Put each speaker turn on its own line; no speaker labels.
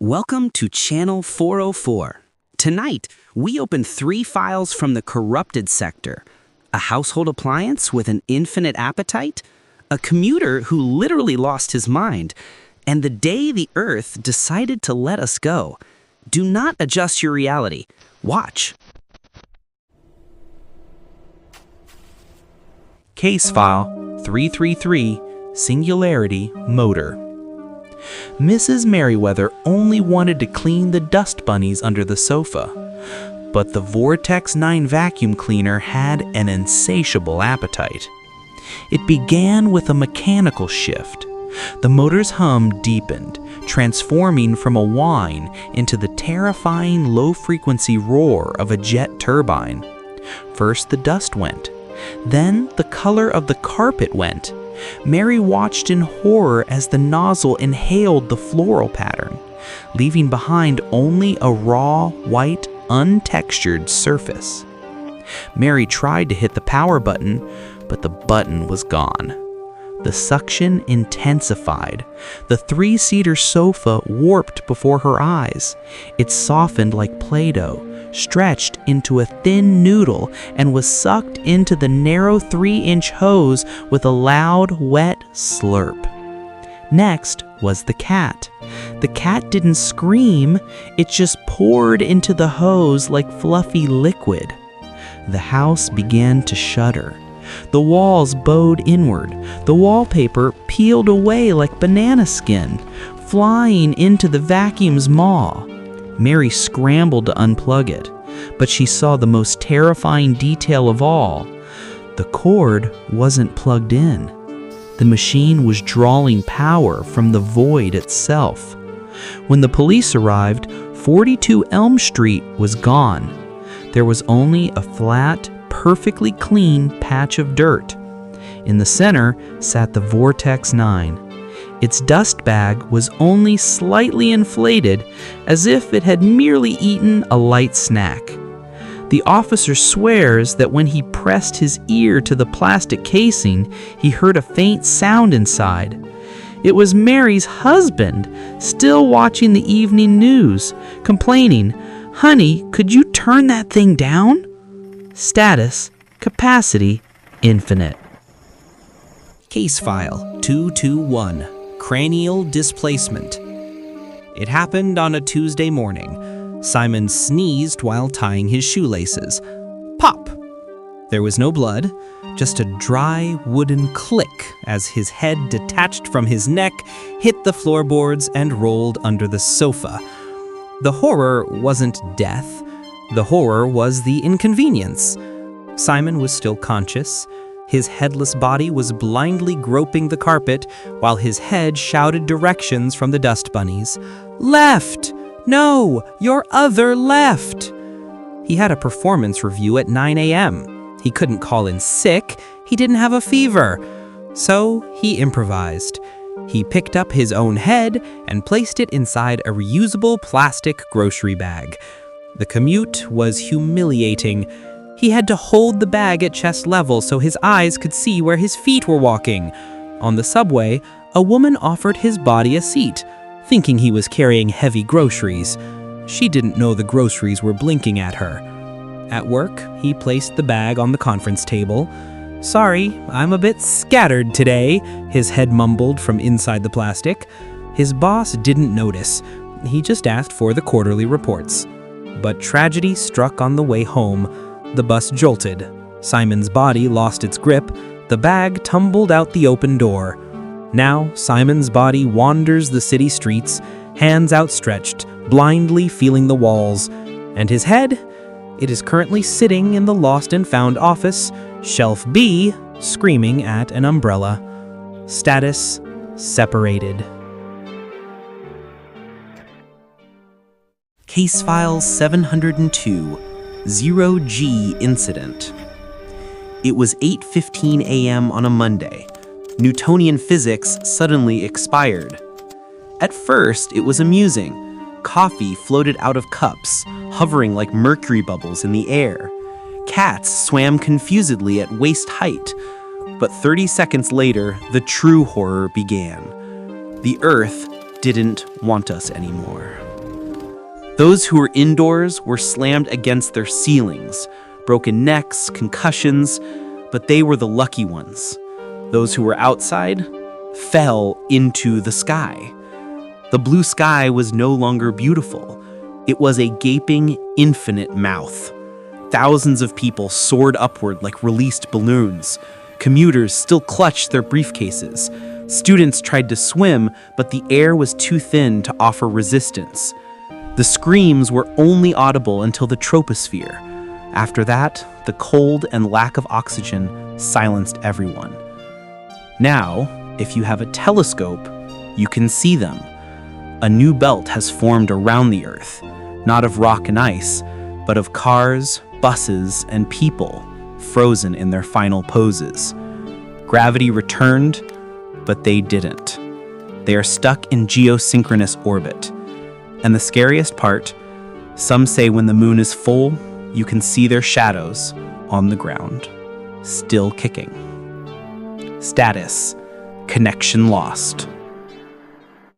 Welcome to Channel 404. Tonight, we open 3 files from the corrupted sector. A household appliance with an infinite appetite, a commuter who literally lost his mind, and the day the Earth decided to let us go. Do not adjust your reality. Watch.
Case File 333, Singularity Motor. Mrs. Merriweather only wanted to clean the dust bunnies under the sofa, but the Vortex 9 vacuum cleaner had an insatiable appetite. It began with a mechanical shift. The motor's hum deepened, transforming from a whine into the terrifying low-frequency roar of a jet turbine. First the dust went, then the color of the carpet went. Mary watched in horror as the nozzle inhaled the floral pattern, leaving behind only a raw, white, untextured surface. Mary tried to hit the power button, but the button was gone. The suction intensified. The 3-seater sofa warped before her eyes. It softened like Play-Doh, stretched into a thin noodle, and was sucked into the narrow 3-inch hose with a loud, wet slurp. Next was the cat. The cat didn't scream, it just poured into the hose like fluffy liquid. The house began to shudder. The walls bowed inward. The wallpaper peeled away like banana skin, flying into the vacuum's maw. Mary scrambled to unplug it, but she saw the most terrifying detail of all. The cord wasn't plugged in. The machine was drawing power from the void itself. When the police arrived, 42 Elm Street was gone. There was only a flat, perfectly clean patch of dirt. In the center sat the Vortex 9. Its dust bag was only slightly inflated, as if it had merely eaten a light snack. The officer swears that when he pressed his ear to the plastic casing, he heard a faint sound inside. It was Mary's husband, still watching the evening news, complaining, "Honey, could you turn that thing down?" Status, capacity, infinite.
Case File 221, Cranial Displacement. It happened on a Tuesday morning. Simon sneezed while tying his shoelaces. Pop! There was no blood, just a dry wooden click as his head detached from his neck, hit the floorboards, and rolled under the sofa. The horror wasn't death. The horror was the inconvenience. Simon was still conscious. His headless body was blindly groping the carpet while his head shouted directions from the dust bunnies. "Left! No, your other left!" He had a performance review at 9 a.m. He couldn't call in sick. He didn't have a fever. So he improvised. He picked up his own head and placed it inside a reusable plastic grocery bag. The commute was humiliating. He had to hold the bag at chest level so his eyes could see where his feet were walking. On the subway, a woman offered his body a seat, thinking he was carrying heavy groceries. She didn't know the groceries were blinking at her. At work, he placed the bag on the conference table. "Sorry, I'm a bit scattered today," his head mumbled from inside the plastic. His boss didn't notice. He just asked for the quarterly reports. But tragedy struck on the way home. The bus jolted. Simon's body lost its grip. The bag tumbled out the open door. Now Simon's body wanders the city streets, hands outstretched, blindly feeling the walls. And his head? It is currently sitting in the lost and found office, shelf B, screaming at an umbrella. Status: separated. Case File 702, 0G Incident. It was 8:15 a.m. on a Monday. Newtonian physics suddenly expired. At first, it was amusing. Coffee floated out of cups, hovering like mercury bubbles in the air. Cats swam confusedly at waist height. But 30 seconds later, the true horror began. The Earth didn't want us anymore.
Those who were indoors were slammed against their ceilings, broken necks, concussions, but they were the lucky ones. Those who were outside fell into the sky. The blue sky was no longer beautiful. It was a gaping, infinite mouth. Thousands of people soared upward like released balloons. Commuters still clutched their briefcases. Students tried to swim, but the air was too thin to offer resistance. The screams were only audible until the troposphere. After that, the cold and lack of oxygen silenced everyone. Now, if you have a telescope, you can see them. A new belt has formed around the Earth, not of rock and ice, but of cars, buses, and people frozen in their final poses. Gravity returned, but they didn't. They are stuck in geosynchronous orbit. And the scariest part, some say when the moon is full, you can see their shadows on the ground, still kicking. Status: connection lost.